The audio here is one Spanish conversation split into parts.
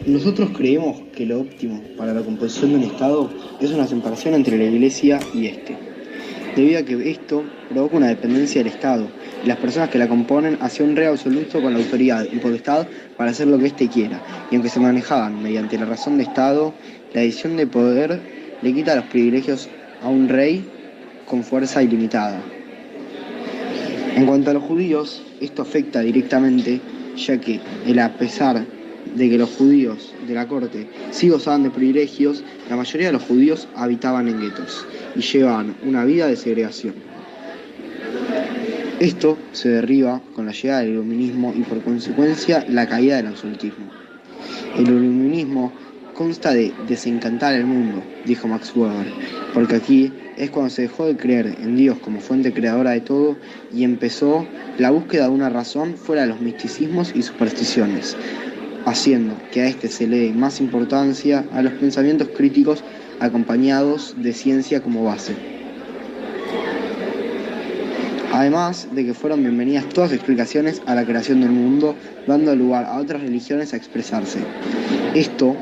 Nosotros creemos que lo óptimo para la composición de un Estado es una separación entre la Iglesia y éste, debido a que esto provoca una dependencia del Estado y las personas que la componen hacia un rey absoluto con la autoridad y potestad para hacer lo que éste quiera, y aunque se manejaban mediante la razón de Estado, la división de poder le quita los privilegios a un rey con fuerza ilimitada. En cuanto a los judíos, esto afecta directamente, ya que a pesar de que los judíos de la corte sí gozaban de privilegios, la mayoría de los judíos habitaban en guetos y llevaban una vida de segregación. Esto se derriba con la llegada del iluminismo y por consecuencia la caída del absolutismo. El iluminismo consta de desencantar el mundo, dijo Max Weber, porque aquí es cuando se dejó de creer en Dios como fuente creadora de todo y empezó la búsqueda de una razón fuera de los misticismos y supersticiones, haciendo que a este se le dé más importancia a los pensamientos críticos acompañados de ciencia como base. Además de que fueron bienvenidas todas explicaciones a la creación del mundo, dando lugar a otras religiones a expresarse. Esto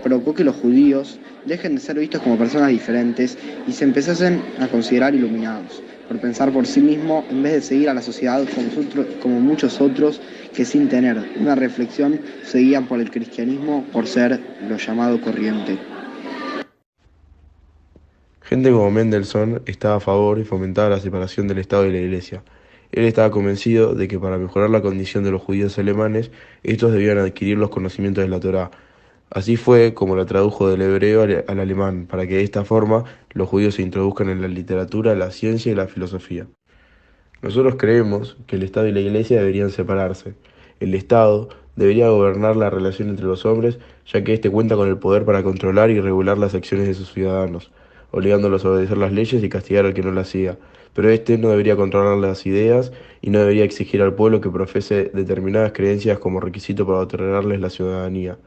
provocó que los judíos dejen de ser vistos como personas diferentes y se empezasen a considerar iluminados, por pensar por sí mismos en vez de seguir a la sociedad como muchos otros que sin tener una reflexión seguían por el cristianismo por ser lo llamado corriente. Gente como Mendelssohn estaba a favor y fomentaba la separación del Estado y la Iglesia. Él estaba convencido de que para mejorar la condición de los judíos alemanes, estos debían adquirir los conocimientos de la Torá. Así fue como la tradujo del hebreo al alemán, para que de esta forma los judíos se introduzcan en la literatura, la ciencia y la filosofía. Nosotros creemos que el Estado y la Iglesia deberían separarse. El Estado debería gobernar la relación entre los hombres, ya que éste cuenta con el poder para controlar y regular las acciones de sus ciudadanos, obligándolos a obedecer las leyes y castigar al que no las siga. Pero éste no debería controlar las ideas y no debería exigir al pueblo que profese determinadas creencias como requisito para otorgarles la ciudadanía.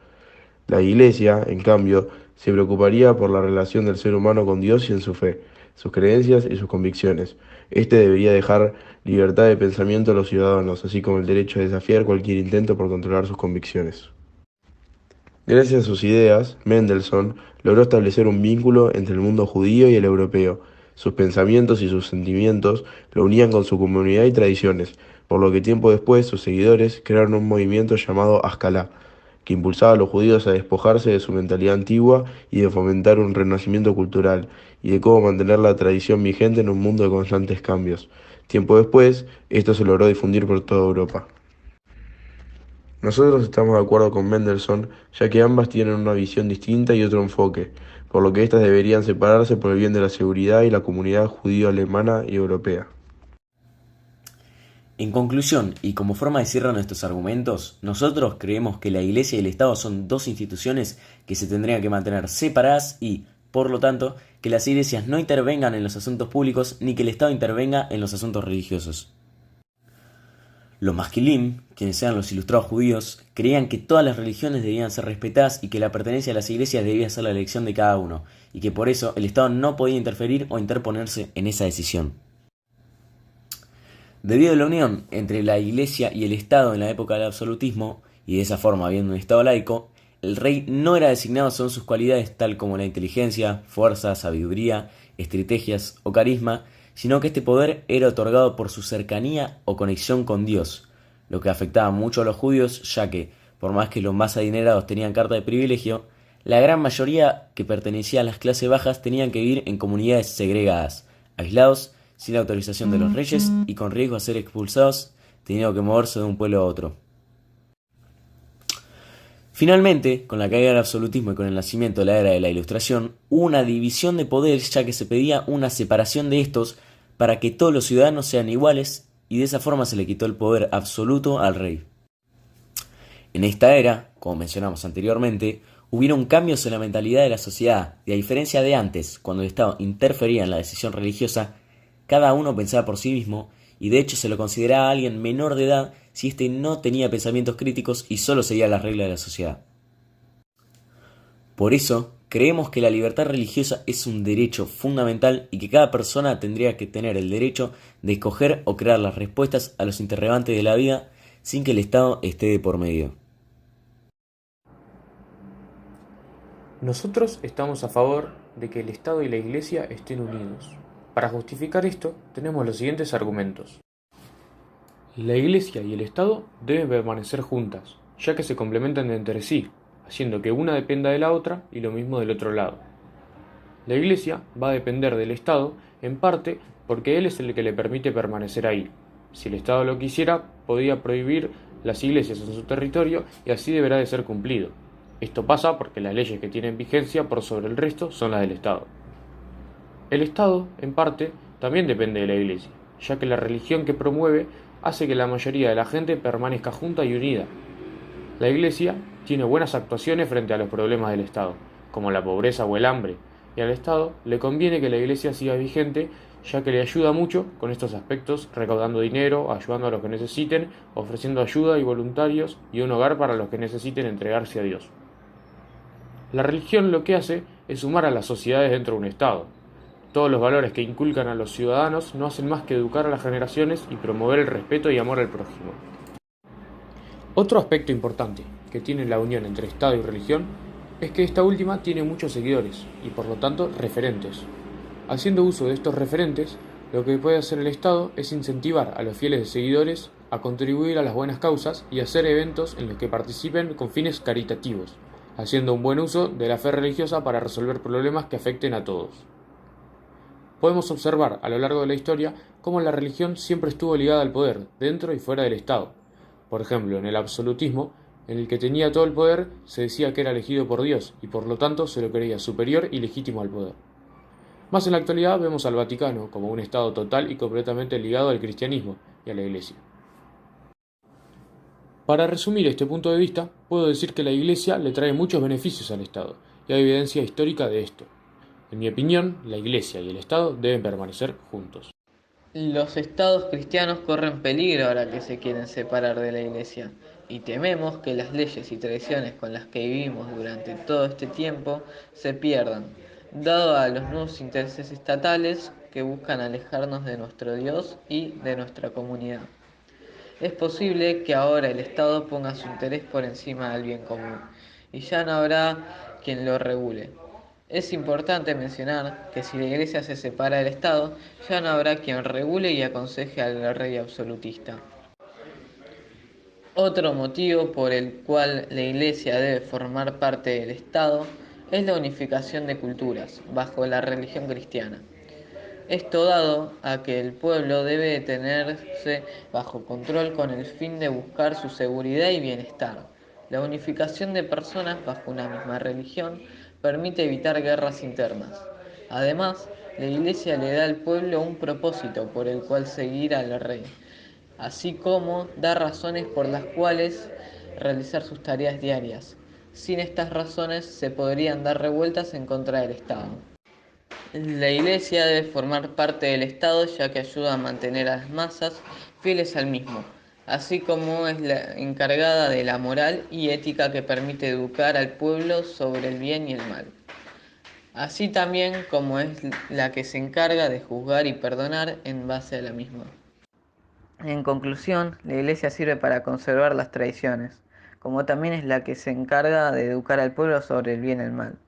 La Iglesia, en cambio, se preocuparía por la relación del ser humano con Dios y en su fe, sus creencias y sus convicciones. Este debería dejar libertad de pensamiento a los ciudadanos, así como el derecho a desafiar cualquier intento por controlar sus convicciones. Gracias a sus ideas, Mendelssohn logró establecer un vínculo entre el mundo judío y el europeo. Sus pensamientos y sus sentimientos lo unían con su comunidad y tradiciones, por lo que tiempo después sus seguidores crearon un movimiento llamado Ascalá, que impulsaba a los judíos a despojarse de su mentalidad antigua y de fomentar un renacimiento cultural, y de cómo mantener la tradición vigente en un mundo de constantes cambios. Tiempo después, esto se logró difundir por toda Europa. Nosotros estamos de acuerdo con Mendelssohn, ya que ambas tienen una visión distinta y otro enfoque, por lo que éstas deberían separarse por el bien de la seguridad y la comunidad judío-alemana y europea. En conclusión, y como forma de cierre a nuestros argumentos, nosotros creemos que la Iglesia y el Estado son dos instituciones que se tendrían que mantener separadas y, por lo tanto, que las iglesias no intervengan en los asuntos públicos ni que el Estado intervenga en los asuntos religiosos. Los Maskilim, quienes eran los ilustrados judíos, creían que todas las religiones debían ser respetadas y que la pertenencia a las iglesias debía ser la elección de cada uno, y que por eso el Estado no podía interferir o interponerse en esa decisión. Debido a la unión entre la Iglesia y el Estado en la época del absolutismo, y de esa forma habiendo un Estado laico, el rey no era designado según sus cualidades tal como la inteligencia, fuerza, sabiduría, estrategias o carisma, sino que este poder era otorgado por su cercanía o conexión con Dios, lo que afectaba mucho a los judíos, ya que, por más que los más adinerados tenían carta de privilegio, la gran mayoría que pertenecía a las clases bajas tenían que vivir en comunidades segregadas, aislados, sin la autorización de los reyes y con riesgo a ser expulsados, teniendo que moverse de un pueblo a otro. Finalmente, con la caída del absolutismo y con el nacimiento de la era de la Ilustración, hubo una división de poderes ya que se pedía una separación de estos para que todos los ciudadanos sean iguales y de esa forma se le quitó el poder absoluto al rey. En esta era, como mencionamos anteriormente, hubieron cambios en la mentalidad de la sociedad y a diferencia de antes, cuando el Estado interfería en la decisión religiosa, cada uno pensaba por sí mismo y de hecho se lo consideraba a alguien menor de edad si éste no tenía pensamientos críticos y solo seguía las reglas de la sociedad. Por eso, creemos que la libertad religiosa es un derecho fundamental y que cada persona tendría que tener el derecho de escoger o crear las respuestas a los interrogantes de la vida sin que el Estado esté de por medio. Nosotros estamos a favor de que el Estado y la Iglesia estén unidos. Para justificar esto, tenemos los siguientes argumentos. La Iglesia y el Estado deben permanecer juntas, ya que se complementan entre sí, haciendo que una dependa de la otra y lo mismo del otro lado. La Iglesia va a depender del Estado, en parte porque él es el que le permite permanecer ahí. Si el Estado lo quisiera, podría prohibir las iglesias en su territorio y así deberá de ser cumplido. Esto pasa porque las leyes que tienen vigencia por sobre el resto son las del Estado. El Estado, en parte, también depende de la Iglesia, ya que la religión que promueve hace que la mayoría de la gente permanezca junta y unida. La Iglesia tiene buenas actuaciones frente a los problemas del Estado, como la pobreza o el hambre, y al Estado le conviene que la Iglesia siga vigente, ya que le ayuda mucho con estos aspectos, recaudando dinero, ayudando a los que necesiten, ofreciendo ayuda y voluntarios y un hogar para los que necesiten entregarse a Dios. La religión lo que hace es sumar a las sociedades dentro de un Estado. Todos los valores que inculcan a los ciudadanos no hacen más que educar a las generaciones y promover el respeto y amor al prójimo. Otro aspecto importante que tiene la unión entre Estado y religión es que esta última tiene muchos seguidores y por lo tanto referentes. Haciendo uso de estos referentes, lo que puede hacer el Estado es incentivar a los fieles seguidores a contribuir a las buenas causas y hacer eventos en los que participen con fines caritativos, haciendo un buen uso de la fe religiosa para resolver problemas que afecten a todos. Podemos observar a lo largo de la historia cómo la religión siempre estuvo ligada al poder, dentro y fuera del Estado. Por ejemplo, en el absolutismo, en el que tenía todo el poder, se decía que era elegido por Dios y por lo tanto se lo creía superior y legítimo al poder. Más en la actualidad vemos al Vaticano como un Estado total y completamente ligado al cristianismo y a la Iglesia. Para resumir este punto de vista, puedo decir que la Iglesia le trae muchos beneficios al Estado, y hay evidencia histórica de esto. En mi opinión, la Iglesia y el Estado deben permanecer juntos. Los estados cristianos corren peligro ahora que se quieren separar de la Iglesia, y tememos que las leyes y tradiciones con las que vivimos durante todo este tiempo se pierdan, dado a los nuevos intereses estatales que buscan alejarnos de nuestro Dios y de nuestra comunidad. Es posible que ahora el Estado ponga su interés por encima del bien común, y ya no habrá quien lo regule. Es importante mencionar que si la Iglesia se separa del Estado, ya no habrá quien regule y aconseje al rey absolutista. Otro motivo por el cual la Iglesia debe formar parte del Estado es la unificación de culturas bajo la religión cristiana. Esto dado a que el pueblo debe tenerse bajo control con el fin de buscar su seguridad y bienestar. La unificación de personas bajo una misma religión permite evitar guerras internas. Además, la Iglesia le da al pueblo un propósito por el cual seguir al rey, así como da razones por las cuales realizar sus tareas diarias. Sin estas razones se podrían dar revueltas en contra del Estado. La Iglesia debe formar parte del Estado ya que ayuda a mantener a las masas fieles al mismo, así como es la encargada de la moral y ética que permite educar al pueblo sobre el bien y el mal, así también como es la que se encarga de juzgar y perdonar en base a la misma. En conclusión, la Iglesia sirve para conservar las tradiciones, como también es la que se encarga de educar al pueblo sobre el bien y el mal.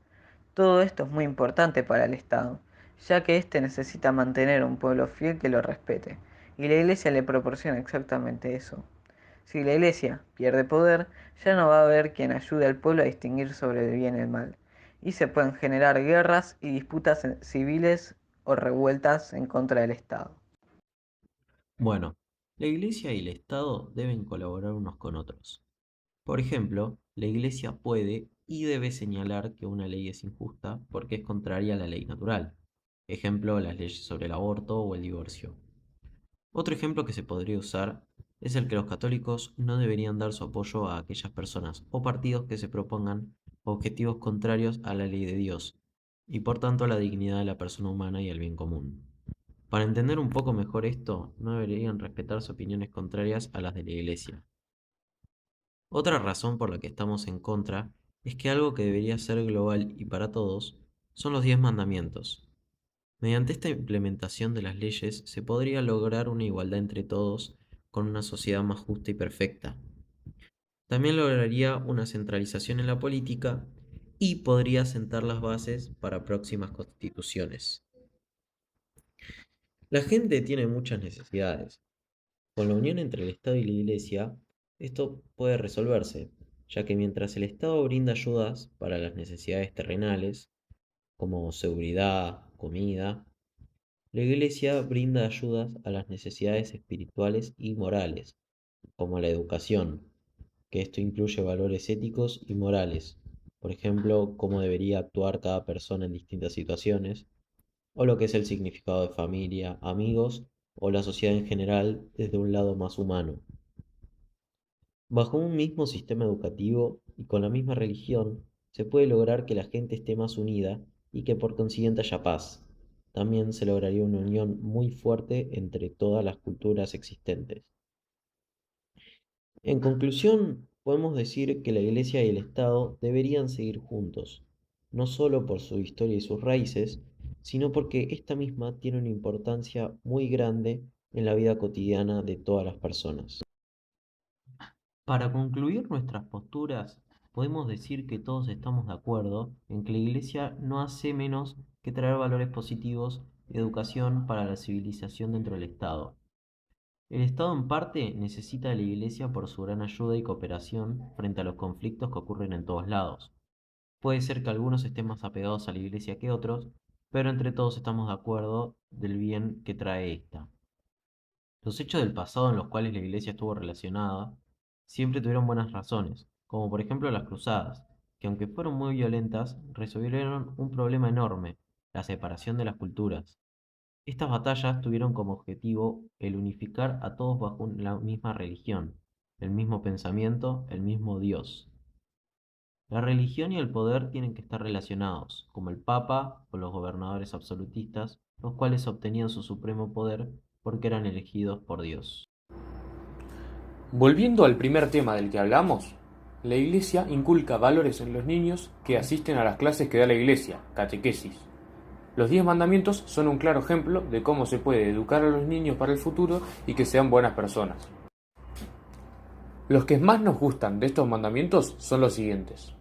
Todo esto es muy importante para el Estado, ya que éste necesita mantener un pueblo fiel que lo respete, y la Iglesia le proporciona exactamente eso. Si la Iglesia pierde poder, ya no va a haber quien ayude al pueblo a distinguir sobre el bien y el mal, y se pueden generar guerras y disputas civiles o revueltas en contra del Estado. Bueno, la Iglesia y el Estado deben colaborar unos con otros. Por ejemplo, la Iglesia puede y debe señalar que una ley es injusta porque es contraria a la ley natural. Ejemplo, las leyes sobre el aborto o el divorcio. Otro ejemplo que se podría usar es el que los católicos no deberían dar su apoyo a aquellas personas o partidos que se propongan objetivos contrarios a la ley de Dios y por tanto a la dignidad de la persona humana y al bien común. Para entender un poco mejor esto, no deberían respetarse opiniones contrarias a las de la Iglesia. Otra razón por la que estamos en contra es que algo que debería ser global y para todos son los 10 mandamientos. Mediante esta implementación de las leyes se podría lograr una igualdad entre todos con una sociedad más justa y perfecta. También lograría una centralización en la política y podría sentar las bases para próximas constituciones. La gente tiene muchas necesidades. Con la unión entre el Estado y la Iglesia, esto puede resolverse, ya que mientras el Estado brinda ayudas para las necesidades terrenales, como seguridad, comida, la Iglesia brinda ayudas a las necesidades espirituales y morales, como la educación, que esto incluye valores éticos y morales, por ejemplo, cómo debería actuar cada persona en distintas situaciones, o lo que es el significado de familia, amigos o la sociedad en general desde un lado más humano. Bajo un mismo sistema educativo y con la misma religión, se puede lograr que la gente esté más unida y que por consiguiente haya paz. También se lograría una unión muy fuerte entre todas las culturas existentes. En conclusión, podemos decir que la Iglesia y el Estado deberían seguir juntos, no solo por su historia y sus raíces, sino porque esta misma tiene una importancia muy grande en la vida cotidiana de todas las personas. Para concluir nuestras posturas, podemos decir que todos estamos de acuerdo en que la Iglesia no hace menos que traer valores positivos y educación para la civilización dentro del Estado. El Estado en parte necesita de la Iglesia por su gran ayuda y cooperación frente a los conflictos que ocurren en todos lados. Puede ser que algunos estén más apegados a la Iglesia que otros, pero entre todos estamos de acuerdo del bien que trae esta. Los hechos del pasado en los cuales la Iglesia estuvo relacionada siempre tuvieron buenas razones, como por ejemplo las cruzadas, que aunque fueron muy violentas, resolvieron un problema enorme, la separación de las culturas. Estas batallas tuvieron como objetivo el unificar a todos bajo la misma religión, el mismo pensamiento, el mismo Dios. La religión y el poder tienen que estar relacionados, como el Papa o los gobernadores absolutistas, los cuales obtenían su supremo poder porque eran elegidos por Dios. Volviendo al primer tema del que hablamos, la Iglesia inculca valores en los niños que asisten a las clases que da la Iglesia, catequesis. Los 10 mandamientos son un claro ejemplo de cómo se puede educar a los niños para el futuro y que sean buenas personas. Los que más nos gustan de estos mandamientos son los siguientes.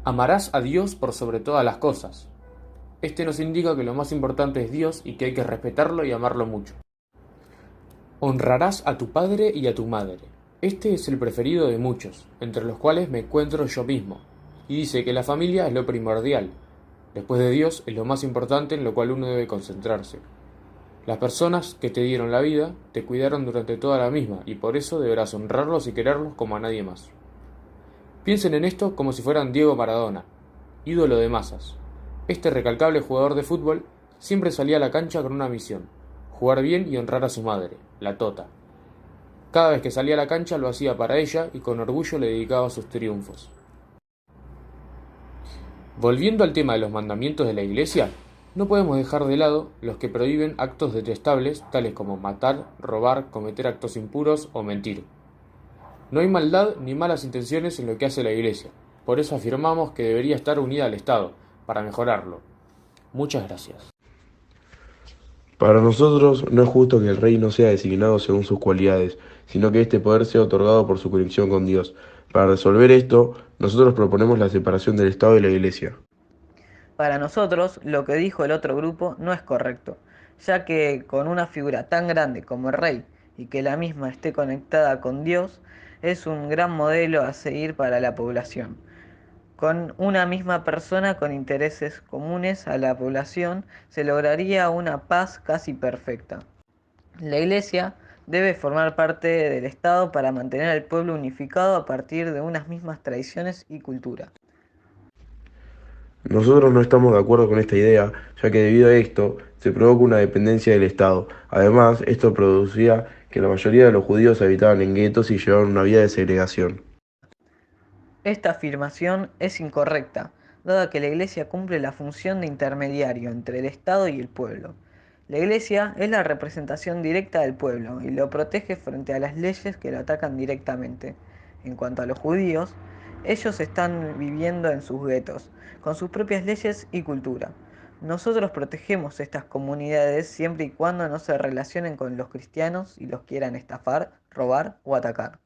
Amarás a Dios por sobre todas las cosas. Este nos indica que lo más importante es Dios y que hay que respetarlo y amarlo mucho. Honrarás a tu padre y a tu madre. Este es el preferido de muchos, entre los cuales me encuentro yo mismo, y dice que la familia es lo primordial. Después de Dios es lo más importante en lo cual uno debe concentrarse. Las personas que te dieron la vida te cuidaron durante toda la misma y por eso deberás honrarlos y quererlos como a nadie más. Piensen en esto como si fueran Diego Maradona, ídolo de masas. Este recalcable jugador de fútbol siempre salía a la cancha con una misión: jugar bien y honrar a su madre, la Tota. Cada vez que salía a la cancha lo hacía para ella y con orgullo le dedicaba sus triunfos. Volviendo al tema de los mandamientos de la Iglesia, no podemos dejar de lado los que prohíben actos detestables tales como matar, robar, cometer actos impuros o mentir. No hay maldad ni malas intenciones en lo que hace la Iglesia, por eso afirmamos que debería estar unida al Estado, para mejorarlo. Muchas gracias. Para nosotros no es justo que el rey no sea designado según sus cualidades, sino que este poder sea otorgado por su conexión con Dios. Para resolver esto, nosotros proponemos la separación del Estado y la Iglesia. Para nosotros, lo que dijo el otro grupo no es correcto, ya que con una figura tan grande como el rey y que la misma esté conectada con Dios, es un gran modelo a seguir para la población. Con una misma persona con intereses comunes a la población, se lograría una paz casi perfecta. La Iglesia debe formar parte del Estado para mantener al pueblo unificado a partir de unas mismas tradiciones y cultura. Nosotros no estamos de acuerdo con esta idea, ya que debido a esto se provoca una dependencia del Estado. Además, esto producía que la mayoría de los judíos habitaban en guetos y llevaban una vida de segregación. Esta afirmación es incorrecta, dado que la Iglesia cumple la función de intermediario entre el Estado y el pueblo. La Iglesia es la representación directa del pueblo y lo protege frente a las leyes que lo atacan directamente. En cuanto a los judíos, ellos están viviendo en sus guetos, con sus propias leyes y cultura. Nosotros protegemos estas comunidades siempre y cuando no se relacionen con los cristianos y los quieran estafar, robar o atacar.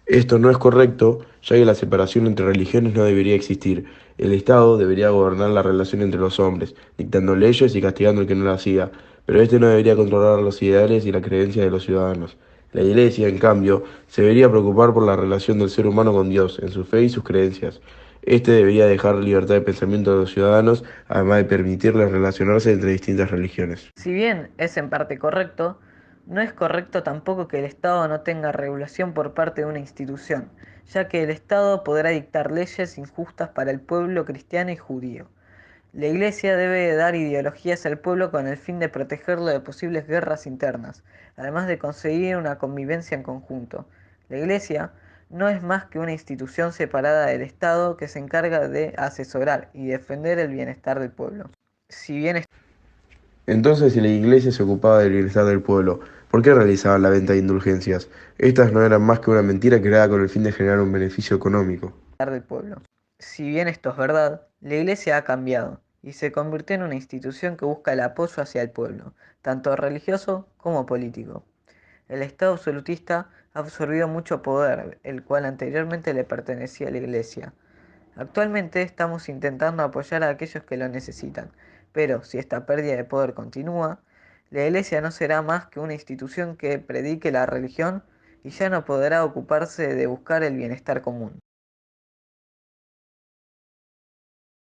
Esto no es correcto, ya que la separación entre religiones no debería existir. El Estado debería gobernar la relación entre los hombres, dictando leyes y castigando al que no lo hacía, pero este no debería controlar los ideales y la creencia de los ciudadanos. La Iglesia, en cambio, se debería preocupar por la relación del ser humano con Dios, en su fe y sus creencias. Este debería dejar libertad de pensamiento a los ciudadanos, además de permitirles relacionarse entre distintas religiones. Si bien es en parte correcto, no es correcto tampoco que el Estado no tenga regulación por parte de una institución, ya que el Estado podrá dictar leyes injustas para el pueblo cristiano y judío. La Iglesia debe dar ideologías al pueblo con el fin de protegerlo de posibles guerras internas, además de conseguir una convivencia en conjunto. La Iglesia no es más que una institución separada del Estado que se encarga de asesorar y defender el bienestar del pueblo. Si bien Entonces, si la Iglesia se ocupaba del bienestar del pueblo, ¿por qué realizaban la venta de indulgencias? Estas no eran más que una mentira creada con el fin de generar un beneficio económico. del pueblo. Si bien esto es verdad, la Iglesia ha cambiado y se convirtió en una institución que busca el apoyo hacia el pueblo, tanto religioso como político. El Estado absolutista ha absorbido mucho poder, el cual anteriormente le pertenecía a la Iglesia. Actualmente estamos intentando apoyar a aquellos que lo necesitan, pero si esta pérdida de poder continúa, la Iglesia no será más que una institución que predique la religión y ya no podrá ocuparse de buscar el bienestar común.